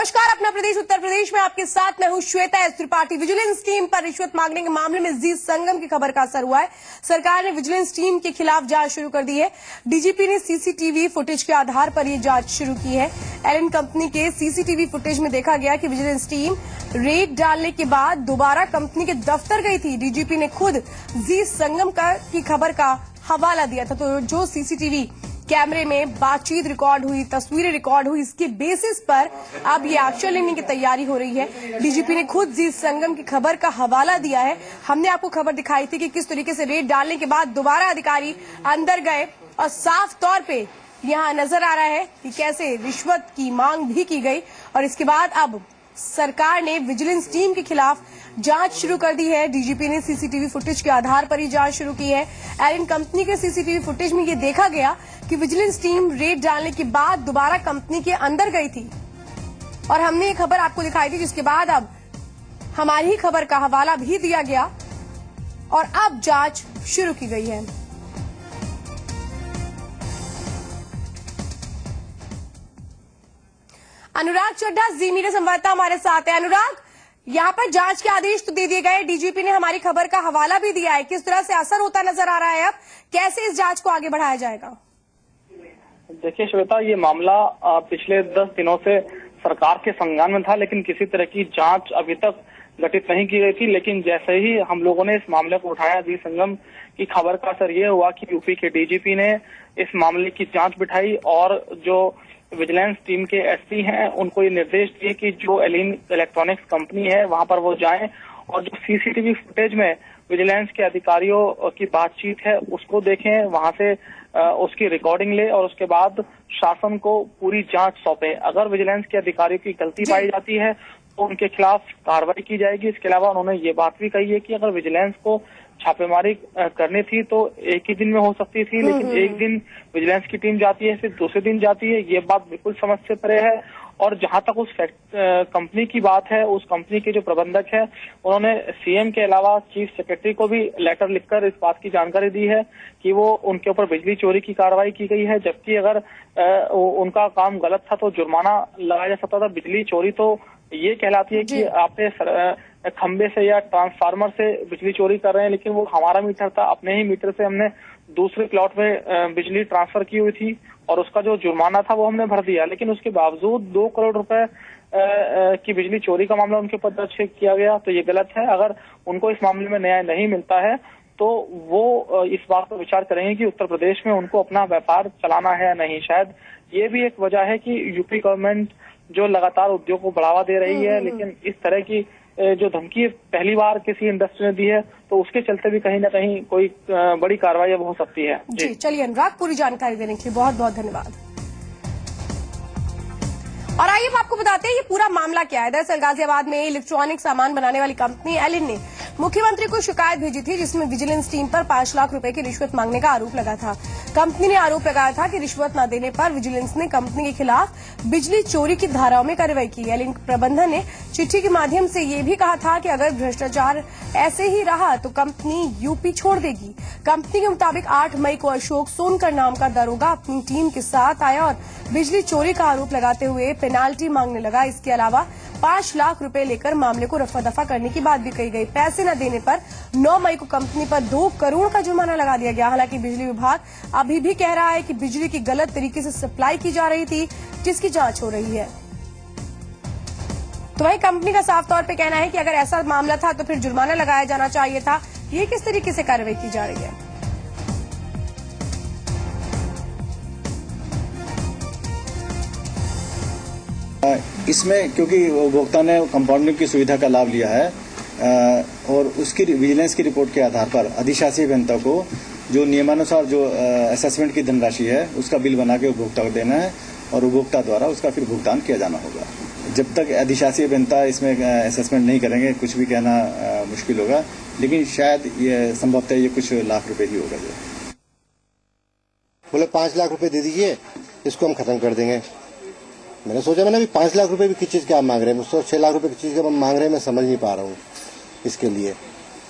नमस्कार, अपना प्रदेश उत्तर प्रदेश में आपके साथ मैं हूं Shweta S Tripathi. Vigilance team पर रिश्वत मांगने के मामले में जी संगम की खबर का असर हुआ है। सरकार ने विजिलेंस टीम के खिलाफ जांच शुरू कर दी है। डीजीपी ने सीसीटीवी फुटेज के आधार पर यह जांच शुरू की है। एलिन कंपनी के सीसीटीवी फुटेज में देखा गया कि विजिलेंस टीम रेड डालने के बाद दोबारा कंपनी के दफ्तर गई थी। डीजीपी ने खुद जी संगम की खबर का हवाला दिया था। तो जो सीसीटीवी कैमरे में बातचीत रिकॉर्ड हुई, तस्वीरें रिकॉर्ड हुई, इसके बेसिस पर अब ये एक्शन लेने की तैयारी हो रही है। डीजीपी ने खुद जी संगम की खबर का हवाला दिया है। हमने आपको खबर दिखाई थी कि किस तरीके से रेड डालने के बाद दोबारा अधिकारी अंदर गए और साफ तौर पे यहां नजर आ रहा है कि कैसे रिश्वत की मांग भी की गई और इसके बाद अब सरकार ने विजिलेंस टीम के खिलाफ जांच शुरू कर दी है। डीजीपी ने सीसीटीवी फुटेज के आधार पर ही जांच शुरू की है। एलिन कंपनी के सीसीटीवी फुटेज में ये देखा गया कि विजिलेंस टीम रेड डालने के बाद दोबारा कंपनी के अंदर गई थी और हमने ये खबर आपको दिखाई थी, जिसके बाद अब हमारी ही खबर का हवाला भी दिया गया और अब जांच शुरू की गई है। अनुराग चड्ढा जी मीडिया संवाददाता हमारे साथ है। अनुराग, यहाँ पर जांच के आदेश तो दे दिए गए, डीजीपी ने हमारी खबर का हवाला भी दिया है, किस तरह से असर होता नजर आ रहा है? अब कैसे इस जांच को आगे बढ़ाया जाएगा? देखिए श्वेता, ये मामला पिछले 10 दिनों से सरकार के संज्ञान में था, लेकिन किसी तरह की जांच अभी तक गठित नहीं की गई थी। लेकिन जैसे ही हम लोगों ने इस मामले को उठाया, जी संगम की खबर का असर ये हुआ कि यूपी के डीजीपी ने इस मामले की जांच बिठाई और जो विजिलेंस टीम के एसपी हैं उनको ये निर्देश दिए कि जो एलिन इलेक्ट्रॉनिक्स कंपनी है वहां पर वो जाएं और जो सीसीटीवी फुटेज में विजिलेंस के अधिकारियों की बातचीत है उसको देखें, वहां से उसकी रिकॉर्डिंग ले और उसके बाद शासन को पूरी जांच सौंपे। अगर विजिलेंस के अधिकारियों की गलती पाई जाती है तो उनके खिलाफ कार्रवाई की जाएगी। इसके अलावा उन्होंने ये बात भी कही है कि अगर विजिलेंस को छापेमारी करनी थी तो एक ही दिन में हो सकती थी, लेकिन एक दिन विजिलेंस की टीम जाती है, फिर दूसरे दिन जाती है, ये बात बिल्कुल समझ से परे है। और जहां तक उस कंपनी की बात है, उस कंपनी के जो प्रबंधक है उन्होंने सीएम के अलावा चीफ सेक्रेटरी को भी लेटर लिखकर इस बात की जानकारी दी है कि वो उनके ऊपर बिजली चोरी की कार्रवाई की गई है, जबकि अगर उनका काम गलत था तो जुर्माना लगाया जा सकता था। बिजली चोरी तो ये कहलाती है कि आपने खंबे से या ट्रांसफार्मर से बिजली चोरी कर रहे हैं, लेकिन वो हमारा मीटर था, अपने ही मीटर से हमने दूसरे प्लॉट में बिजली ट्रांसफर की हुई थी और उसका जो जुर्माना था वो हमने भर दिया, लेकिन उसके बावजूद 2 करोड़ रुपए की बिजली चोरी का मामला उनके ऊपर दर्ज किया गया। तो ये गलत है। अगर उनको इस मामले में न्याय नहीं मिलता है तो वो इस बात पर विचार करेंगे कि उत्तर प्रदेश में उनको अपना व्यापार चलाना है या नहीं। शायद ये भी एक वजह है कि यूपी गवर्नमेंट जो लगातार उद्योग को बढ़ावा दे रही है, लेकिन इस तरह की जो धमकी पहली बार किसी इंडस्ट्री ने दी है तो उसके चलते भी कहीं ना कहीं कोई बड़ी कार्रवाई अब हो सकती है। जी चलिए अनुराग, पूरी जानकारी देने के लिए बहुत बहुत धन्यवाद। और आइए हम आपको बताते हैं ये पूरा मामला क्या है। दरअसल गाजियाबाद में इलेक्ट्रॉनिक सामान बनाने वाली कंपनी एलिन ने मुख्यमंत्री को शिकायत भेजी थी, जिसमें विजिलेंस टीम पर 5 लाख रुपए की रिश्वत मांगने का आरोप लगा था। कंपनी ने आरोप लगाया था कि रिश्वत न देने पर विजिलेंस ने कंपनी के खिलाफ बिजली चोरी की धाराओं में कार्रवाई की। एलिन प्रबंधन ने चिट्ठी के माध्यम से ये भी कहा था कि अगर भ्रष्टाचार ऐसे ही रहा तो कंपनी यूपी छोड़ देगी। कंपनी के मुताबिक 8 मई को अशोक सोनकर नाम का दरोगा अपनी टीम के साथ आया और बिजली चोरी का आरोप लगाते हुए पेनाल्टी मांगने लगा। इसके अलावा 5 लाख रुपए लेकर मामले को रफा दफा करने की बात भी कही गई। पैसे न देने पर 9 मई को कंपनी पर 2 करोड़ का जुर्माना लगा दिया गया। हालांकि बिजली विभाग अभी भी कह रहा है कि बिजली की गलत तरीके से सप्लाई की जा रही थी, जिसकी जांच हो रही है। तो वही कंपनी का साफ तौर पे कहना है कि अगर ऐसा मामला था तो फिर जुर्माना लगाया जाना चाहिए था। ये किस तरीके से कार्रवाई की जा रही है? इसमें क्योंकि उपभोक्ता ने कंपाउंडिंग की सुविधा का लाभ लिया है और उसकी विजिलेंस की रिपोर्ट के आधार पर अधिशासी अभियंता को जो नियमानुसार जो असेसमेंट की धनराशि है उसका बिल बना के उपभोक्ता को देना है और उपभोक्ता द्वारा उसका फिर भुगतान किया जाना होगा। जब तक अधिशासी अभियंता इसमें असेसमेंट नहीं करेंगे कुछ भी कहना मुश्किल होगा, लेकिन शायद ये संभवतः ये कुछ लाख रुपए ही होगा। जो बोले 5 लाख रुपए दे दीजिए, इसको हम खत्म कर देंगे। मैंने सोचा मैंने अभी 5 लाख रुपए भी किस चीज का मांग रहे हैं, मुझसे 6 लाख रुपए की चीज का मांग रहे हैं, मैं समझ नहीं पा रहा हूँ इसके लिए।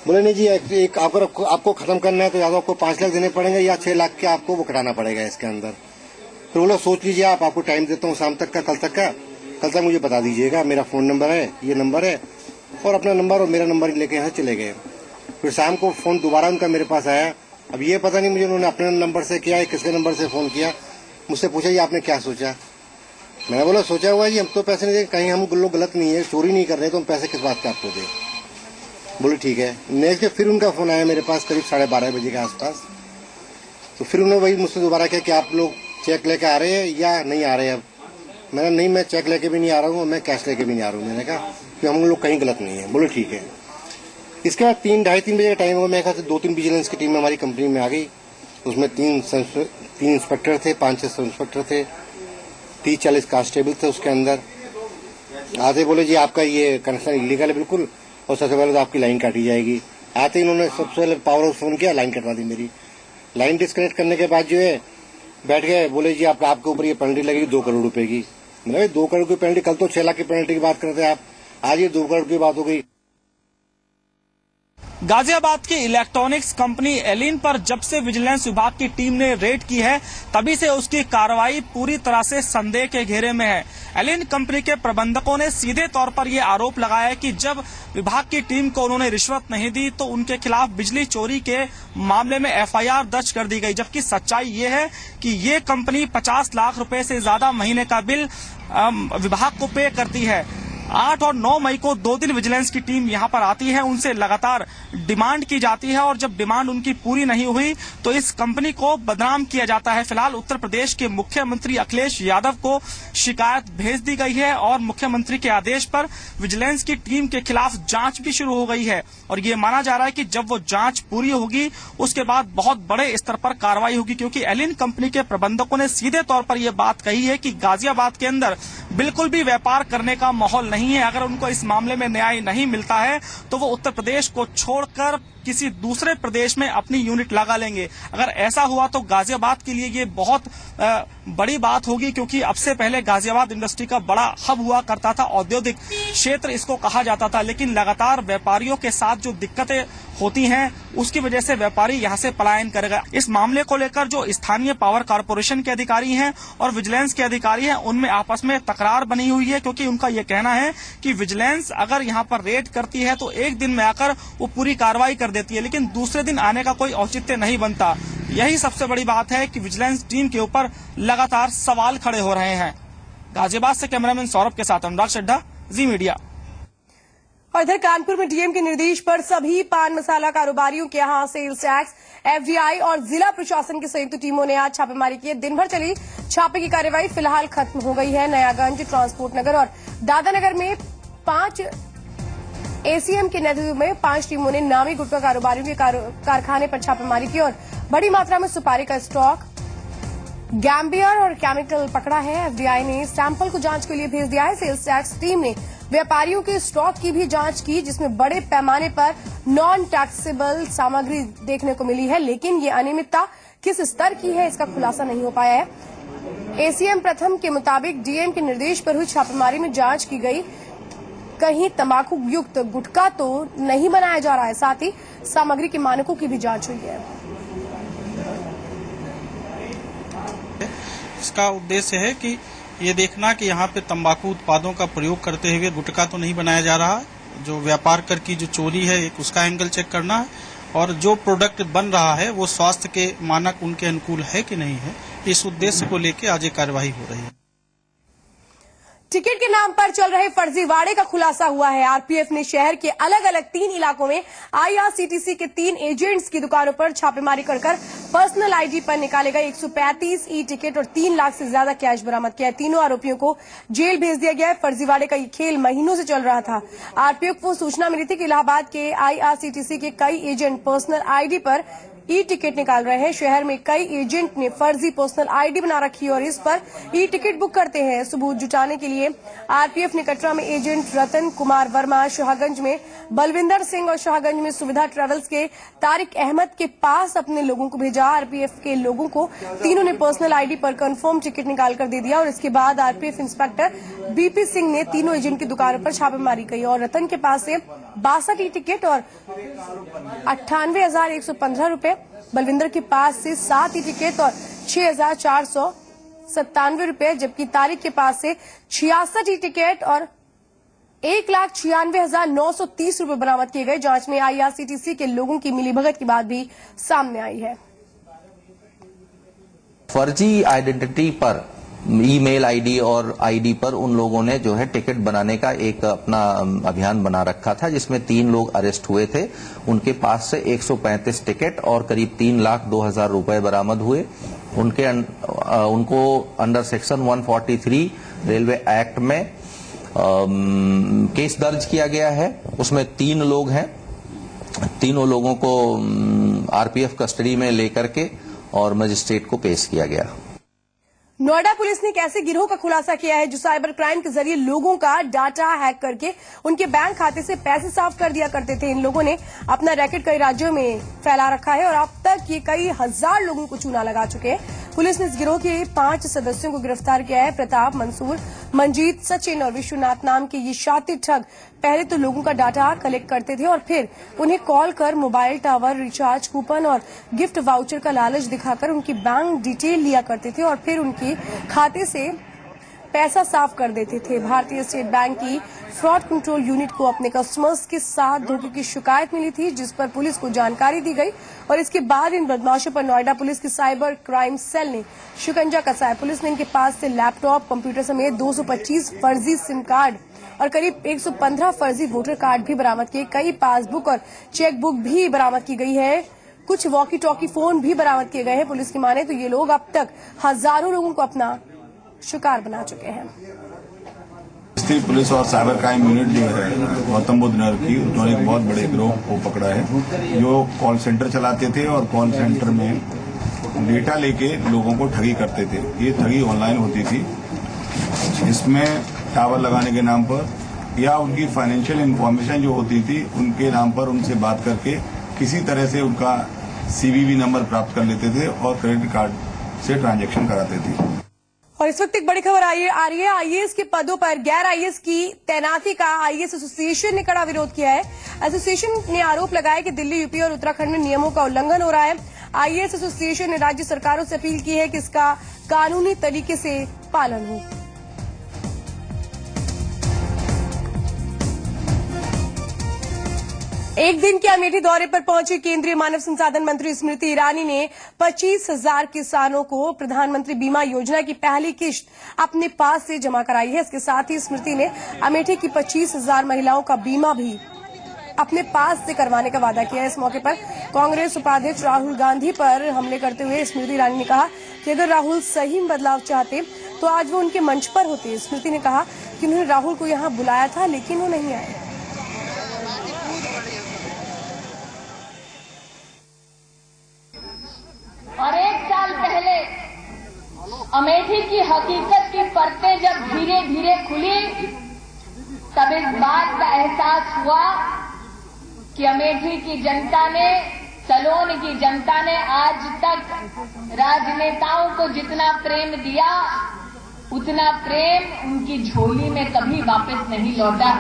बोले नहीं जी, एक आपको खत्म करना है तो या तो आपको 5 लाख देने पड़ेंगे या 6 लाख के आपको वो कटाना पड़ेगा इसके अंदर। फिर बोला सोच लीजिए आपको टाइम देता हूँ शाम तक का, कल तक का, कल तक मुझे बता दीजिएगा। मेरा फ़ोन नंबर है, ये नंबर है, और अपना नंबर और मेरा नंबर लेके यहाँ चले गए। फिर शाम को फ़ोन दोबारा उनका मेरे पास आया। अब ये पता नहीं मुझे उन्होंने अपने नंबर से किया है, किसके नंबर से फ़ोन किया। मुझसे पूछा ये आपने क्या सोचा। मैंने बोला सोचा हुआ है जी, हम तो पैसे नहीं देंगे, कहीं हम लोग गलत नहीं है, चोरी नहीं कर रहे, तो हम पैसे किस बात के आपको दें। बोले ठीक है। नेक्स्ट डे फिर उनका फ़ोन आया मेरे पास करीब 12:30 बजे के आसपास। तो फिर उन्होंने वही मुझसे दोबारा किया कि आप लोग चेक लेके आ रहे हैं या नहीं आ रहे हैं। अब मैंने नहीं, मैं चेक लेके भी नहीं आ रहा हूँ, मैं कैश लेके भी नहीं आ रहा हूँ। मैंने कहा कि हम लोग कहीं गलत नहीं है। बोले ठीक है। इसके बाद 2:30 बजे का टाइम हुआ। मेरे ख्याल से 2-3 विजिलेंस की टीम हमारी कंपनी में आ गई। उसमें 3 इंस्पेक्टर थे, 5-6 सब इंस्पेक्टर थे, 30-40 कांस्टेबल थे उसके अंदर। आते बोले जी आपका ये कनेक्शन इलीगल है बिल्कुल, और सबसे पहले तो आपकी लाइन काटी जाएगी। आते ही उन्होंने सबसे पहले पावर हाउस फोन किया, लाइन कटवा दी मेरी। लाइन डिस्कनेक्ट करने के बाद जो है बैठ गए, बोले जी आपके ऊपर ये पेनल्टी लगेगी 2 करोड़ रुपए की। मैंने 2 करोड़ की पेनल्टी, कल तो 6 लाख की पेनल्टी की बात करते हैं आप, आज ये 2 करोड़ की बात हो गई। गाजियाबाद की इलेक्ट्रॉनिक्स कंपनी एलिन पर जब से विजिलेंस विभाग की टीम ने रेड की है, तभी से उसकी कार्रवाई पूरी तरह से संदेह के घेरे में है। एलिन कंपनी के प्रबंधकों ने सीधे तौर पर यह आरोप लगाया है कि जब विभाग की टीम को उन्होंने रिश्वत नहीं दी तो उनके खिलाफ बिजली चोरी के मामले में एफआईआर दर्ज कर दी गई, जबकि सच्चाई ये है कि ये कंपनी 50 लाख रुपए से ज्यादा महीने का बिल विभाग को पे करती है। 8 और 9 मई को 2 दिन विजिलेंस की टीम यहां पर आती है, उनसे लगातार डिमांड की जाती है, और जब डिमांड उनकी पूरी नहीं हुई तो इस कंपनी को बदनाम किया जाता है। फिलहाल उत्तर प्रदेश के मुख्यमंत्री अखिलेश यादव को शिकायत भेज दी गई है और मुख्यमंत्री के आदेश पर विजिलेंस की टीम के खिलाफ जांच भी शुरू हो गई है, और ये माना जा रहा है कि जब वो जांच पूरी होगी उसके बाद बहुत बड़े स्तर पर कार्रवाई होगी, क्योंकि एलिन कंपनी के प्रबंधकों ने सीधे तौर पर यह बात कही है कि गाजियाबाद के अंदर बिल्कुल भी व्यापार करने का माहौल नहीं है। अगर उनको इस मामले में न्याय नहीं मिलता है तो वो उत्तर प्रदेश को छोड़कर किसी दूसरे प्रदेश में अपनी यूनिट लगा लेंगे। अगर ऐसा हुआ तो गाजियाबाद के लिए ये बहुत बड़ी बात होगी, क्योंकि अब से पहले गाजियाबाद इंडस्ट्री का बड़ा हब हुआ करता था, औद्योगिक क्षेत्र इसको कहा जाता था, लेकिन लगातार व्यापारियों के साथ जो दिक्कतें होती हैं उसकी वजह से व्यापारी यहां से पलायन करेगा। इस मामले को लेकर जो स्थानीय पावर कॉर्पोरेशन के अधिकारी हैं और विजिलेंस के अधिकारी हैं उनमें आपस में तकरार बनी हुई है, क्योंकि उनका ये कहना है कि विजिलेंस अगर यहाँ पर रेड करती है तो एक दिन में आकर वो पूरी कार्रवाई कर देती है, लेकिन दूसरे दिन आने का कोई औचित्य नहीं बनता। यही सबसे बड़ी बात है कि विजिलेंस टीम के ऊपर लगातार सवाल खड़े हो रहे हैं। गाजियाबाद से कैमरामैन सौरभ के साथ अनुराग चड्ढा, जी मीडिया। और इधर कानपुर में डीएम के निर्देश पर सभी पान मसाला कारोबारियों के यहां सेल्स टैक्स, एफडीआई और जिला प्रशासन की संयुक्त टीमों ने आज छापेमारी की। दिन भर चली छापे की कार्रवाई फिलहाल खत्म हो गई है। नयागंज, ट्रांसपोर्ट नगर और दादानगर में 5 एसीएम के नेतृत्व में 5 टीमों ने नामी गुटखा कारोबारियों के कारखाने पर छापेमारी की और बड़ी मात्रा में सुपारी का स्टॉक, गैम्बियर और केमिकल पकड़ा है। एफडीआई ने सैंपल को जांच के लिए भेज दिया है। सेल्स टैक्स टीम ने व्यापारियों के स्टॉक की भी जांच की, जिसमें बड़े पैमाने पर नॉन टैक्सेबल सामग्री देखने को मिली है, लेकिन ये अनियमितता किस स्तर की है इसका खुलासा नहीं हो पाया है। एसीएम प्रथम के मुताबिक डीएम के निर्देश पर हुई छापेमारी में जांच की गई, कहीं तंबाकू युक्त गुटखा तो नहीं बनाया जा रहा है, साथ ही सामग्री के मानकों की भी जांच हुई है। इसका उद्देश्य है कि ये देखना कि यहाँ पे तंबाकू उत्पादों का प्रयोग करते हुए गुटखा तो नहीं बनाया जा रहा है। जो व्यापार कर की जो चोरी है एक उसका एंगल चेक करना है, और जो प्रोडक्ट बन रहा है वो स्वास्थ्य के मानक उनके अनुकूल है कि नहीं है। इस उद्देश्य को लेकर आज ये कार्यवाही हो रही है। टिकट के नाम पर चल रहे फर्जीवाड़े का खुलासा हुआ है। आरपीएफ ने शहर के अलग अलग 3 इलाकों में आईआरसीटीसी के 3 एजेंट्स की दुकानों पर छापेमारी कर पर्सनल आईडी पर निकाले गए 135 ई टिकट और 3 लाख से ज्यादा कैश बरामद किया है। तीनों आरोपियों को जेल भेज दिया गया है। फर्जीवाड़े का ये खेल महीनों से चल रहा था। आरपीएफ को सूचना मिली थी कि इलाहाबाद के आईआरसीटीसी के कई एजेंट पर्सनल आईडी पर ई टिकट निकाल रहे हैं। शहर में कई एजेंट ने फर्जी पर्सनल आईडी बना रखी है और इस पर ई टिकट बुक करते हैं। सबूत जुटाने के लिए आरपीएफ ने कटरा में एजेंट रतन कुमार वर्मा, शाहगंज में बलविंदर सिंह और शाहगंज में सुविधा ट्रेवल्स के तारिक अहमद के पास अपने लोगों को भेजा। आरपीएफ के लोगों को तीनों ने पर्सनल आईडी पर कंफर्म टिकट निकाल कर दे दिया और इसके बाद आरपीएफ इंस्पेक्टर बीपी सिंह ने तीनों एजेंट की दुकानों पर छापेमारी की और रतन के पास से 62 ई टिकट और 98,115 रूपये, बलविंदर के पास से 7 ई टिकट और 6,400 रुपए, जबकि तारिक के पास से 66 टिकट और 1,96,930 रुपए बरामद किए गए। जांच में IRCTC के लोगों की मिलीभगत की बात भी सामने आई है। फर्जी आइडेंटिटी पर ईमेल आईडी और आईडी पर उन लोगों ने जो है टिकट बनाने का एक अपना अभियान बना रखा था, जिसमें 3 लोग अरेस्ट हुए थे। उनके पास से 135 टिकट और करीब 3,02,000 रुपए बरामद हुए। उनको अंडर सेक्शन 143 रेलवे एक्ट में केस दर्ज किया गया है। उसमें 3 लोग हैं। तीनों लोगों को RPF कस्टडी में लेकर के और मजिस्ट्रेट को पेश किया गया। नोएडा पुलिस ने एक ऐसे गिरोह का खुलासा किया है जो साइबर क्राइम के जरिए लोगों का डाटा हैक करके उनके बैंक खाते से पैसे साफ कर दिया करते थे। इन लोगों ने अपना रैकेट कई राज्यों में फैला रखा है और अब तक ये कई हजार लोगों को चूना लगा चुके हैं। पुलिस ने इस गिरोह के 5 सदस्यों को गिरफ्तार किया है। प्रताप, मंसूर, मंजीत, सचिन और विश्वनाथ नाम के ये शातिर ठग पहले तो लोगों का डाटा कलेक्ट करते थे और फिर उन्हें कॉल कर मोबाइल टावर, रिचार्ज कूपन और गिफ्ट वाउचर का लालच दिखाकर उनकी बैंक डिटेल लिया करते थे और फिर उनके खाते से पैसा साफ कर देते थे। भारतीय स्टेट बैंक की फ्रॉड कंट्रोल यूनिट को अपने कस्टमर्स के साथ धोखे की शिकायत मिली थी, जिस पर पुलिस को जानकारी दी गई और इसके बाद इन बदमाशों पर नोएडा पुलिस की साइबर क्राइम सेल ने शिकंजा कसा है। पुलिस ने इनके पास से लैपटॉप, कंप्यूटर समेत 225 फर्जी सिम कार्ड और करीब 115 फर्जी वोटर कार्ड भी बरामद किए। कई पासबुक और चेकबुक भी बरामद की गई है। कुछ वॉकी टॉकी फोन भी बरामद किए गए हैं। पुलिस की माने तो ये लोग अब तक हजारों लोगों को अपना शिकार बना चुके हैं। स्थित पुलिस और साइबर क्राइम यूनिट जो है गौतम बुद्ध नगर की, उन्होंने एक बहुत बड़े गिरोह को पकड़ा है जो कॉल सेंटर चलाते थे और कॉल सेंटर में डेटा लेके लोगों को ठगी करते थे। ये ठगी ऑनलाइन होती थी। इसमें टावर लगाने के नाम पर या उनकी फाइनेंशियल इंफॉर्मेशन जो होती थी उनके नाम पर उनसे बात करके किसी तरह से उनका CVV नंबर प्राप्त कर लेते थे और क्रेडिट कार्ड से ट्रांजैक्शन कराते थे। और इस वक्त एक बड़ी खबर आ रही है। IAS के पदों पर गैर IAS की तैनाती का IAS एसोसिएशन ने कड़ा विरोध किया है। एसोसिएशन ने आरोप लगाया कि दिल्ली, यूपी और उत्तराखंड में नियमों का उल्लंघन हो रहा है। IAS एसोसिएशन ने राज्य सरकारों से अपील की है कि इसका कानूनी तरीके से पालन हो। एक दिन के अमेठी दौरे पर पहुंची केंद्रीय मानव संसाधन मंत्री स्मृति ईरानी ने 25,000 किसानों को प्रधानमंत्री बीमा योजना की पहली किश्त अपने पास से जमा कराई है। इसके साथ ही स्मृति ने अमेठी की 25,000 महिलाओं का बीमा भी अपने पास से करवाने का वादा किया है। इस मौके पर कांग्रेस उपाध्यक्ष राहुल गांधी पर हमले करते हुए स्मृति ईरानी ने कहा कि अगर राहुल सही बदलाव चाहते तो आज वो उनके मंच पर होते। स्मृति ने कहा कि उन्होंने राहुल को यहां बुलाया था लेकिन वो नहीं आए। और 1 साल पहले अमेठी की हकीकत की परतें जब धीरे धीरे खुली तब इस बात का एहसास हुआ कि अमेठी की जनता ने, सलोन की जनता ने आज तक राजनेताओं को जितना प्रेम दिया उतना प्रेम उनकी झोली में कभी वापस नहीं लौटा।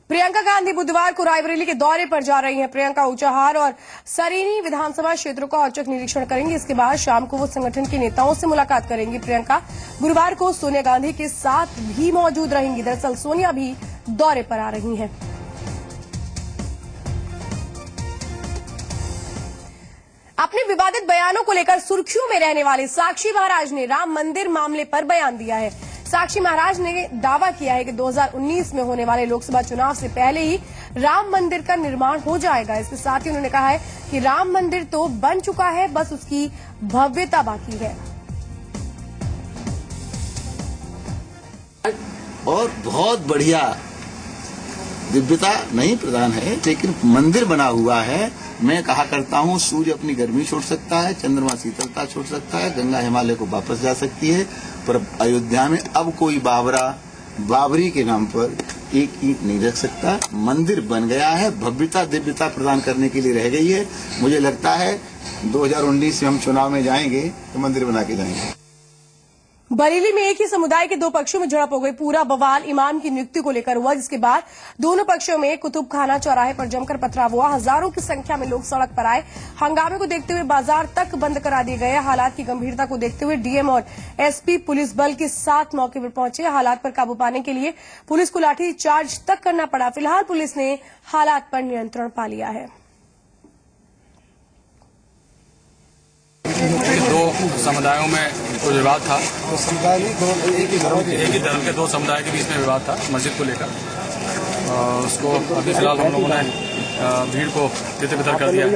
प्रियंका गांधी बुधवार को रायबरेली के दौरे पर जा रही हैं। प्रियंका ऊंचाहार और सरीनी विधानसभा क्षेत्रों का औचक निरीक्षण करेंगी। इसके बाद शाम को वो संगठन के नेताओं से मुलाकात करेंगी। प्रियंका गुरुवार को सोनिया गांधी के साथ भी मौजूद रहेंगी। दरअसल सोनिया भी दौरे पर आ रही हैं। अपने विवादित बयानों को लेकर सुर्खियों में रहने वाले साक्षी महाराज ने राम मंदिर मामले पर बयान दिया है। साक्षी महाराज ने दावा किया है कि 2019 में होने वाले लोकसभा चुनाव से पहले ही राम मंदिर का निर्माण हो जाएगा। इसके साथ ही उन्होंने कहा है कि राम मंदिर तो बन चुका है, बस उसकी भव्यता बाकी है। और बहुत बढ़िया दिव्यता नहीं प्रदान है, लेकिन मंदिर बना हुआ है। मैं कहा करता हूँ सूर्य अपनी गर्मी छोड़ सकता है, चंद्रमा शीतलता छोड़ सकता है, गंगा हिमालय को वापस जा सकती है, पर अयोध्या में अब कोई बाबरी के नाम पर एक ईंट नहीं रख सकता। मंदिर बन गया है, भव्यता दिव्यता प्रदान करने के लिए रह गई है। मुझे लगता है 2019 में हम चुनाव में जाएंगे तो मंदिर बना के जाएंगे। बरेली में एक ही समुदाय के दो पक्षों में झड़प हो गई। पूरा बवाल इमाम की नियुक्ति को लेकर हुआ, जिसके बाद दोनों पक्षों में कुतुब खाना चौराहे पर जमकर पथराव हुआ। हजारों की संख्या में लोग सड़क पर आए। हंगामे को देखते हुए बाजार तक बंद करा दिए गए। हालात की गंभीरता को देखते हुए डीएम और एसपी पुलिस बल के साथ मौके पर पहुंचे। हालात पर काबू पाने के लिए पुलिस को लाठी चार्ज तक करना पड़ा। फिलहाल पुलिस ने हालात पर नियंत्रण पा लिया है। दो समुदायों में कोई विवाद था। एक ही धर्म के दो समुदाय के बीच में विवाद था मस्जिद को लेकर। उसको अभी फिलहाल हम लोगों ने भीड़ को तितर बितर कर दिया है,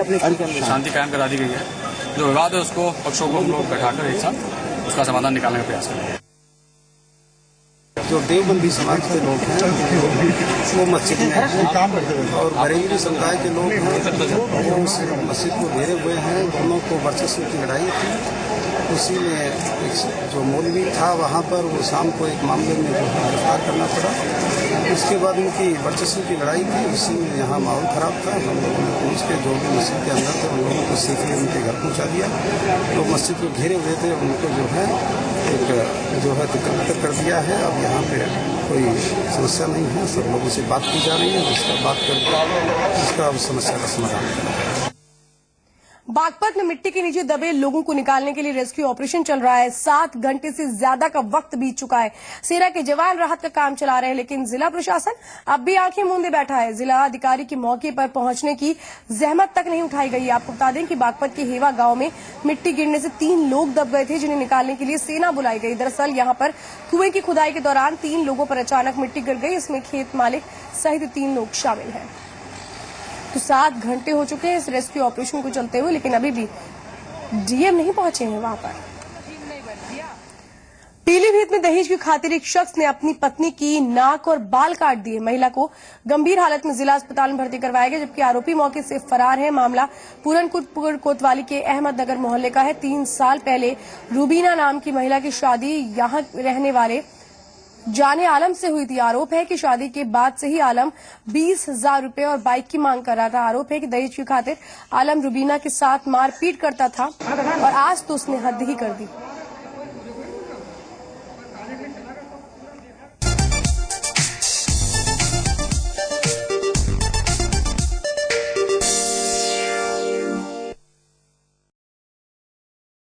शांति कायम करा दी गई है। जो विवाद है उसको पक्षों को हम लोग बैठाकर एक साथ उसका समाधान निकालने का प्रयास करेंगे। जो देवबंदी समाज के लोग हैं वो मस्जिद में हैं और बरेली समुदाय के लोग हैं वो उस मस्जिद को घेरे हुए हैं। दोनों को वर्चस्व की लड़ाई थी। उसी में एक जो मौलवी था वहाँ पर वो शाम को एक मामले में जो है गिरफ्तार करना पड़ा। उसके बाद उनकी वर्चस्व की लड़ाई थी। उसी में यहाँ माहौल खराब था। हम लोगों ने पहुँच के जो भी मस्जिद के अंदर थे उन लोगों को सीखे उनके घर पहुँचा दिया। तो मस्जिद को घेरे हुए थे उनको जो है तितर कर दिया है। अब यहाँ पे कोई समस्या नहीं है। सब लोगों से बात की जा रही है, जिसका बात करके उसका समस्या का समाधान करना। बागपत में मिट्टी के नीचे दबे लोगों को निकालने के लिए रेस्क्यू ऑपरेशन चल रहा है। 7 घंटे से ज्यादा का वक्त बीत चुका है। सेना के जवान राहत का काम चला रहे हैं, लेकिन जिला प्रशासन अब भी आंखें मूंदे बैठा है। जिला अधिकारी के मौके पर पहुंचने की जहमत तक नहीं उठाई गई। आपको बता दें कि बागपत के हेवा गांव में मिट्टी गिरने से 3 लोग दब गए थे, जिन्हें निकालने के लिए सेना बुलाई गई। दरअसल यहां पर कुएं की खुदाई के दौरान 3 लोगों पर अचानक मिट्टी गिर गई। इसमें खेत मालिक सहित 3 लोग शामिल हैं। तो 7 घंटे हो चुके हैं इस रेस्क्यू ऑपरेशन को चलते हुए, लेकिन अभी भी डीएम नहीं पहुंचे हैं वहां पर। पीलीभीत में दहेज की खातिर एक शख्स ने अपनी पत्नी की नाक और बाल काट दिए। महिला को गंभीर हालत में जिला अस्पताल में भर्ती करवाया गया, जबकि आरोपी मौके से फरार है। मामला पूरनपुर कोतवाली के अहमदनगर मोहल्ले का है। 3 साल पहले रूबीना नाम की महिला की शादी यहां रहने वाले जाने आलम से हुई थी। आरोप है कि शादी के बाद से ही आलम 20,000 रुपए और बाइक की मांग कर रहा था। आरोप है कि दहेज की खातिर आलम रूबीना के साथ मारपीट करता था और आज तो उसने हद ही कर दी।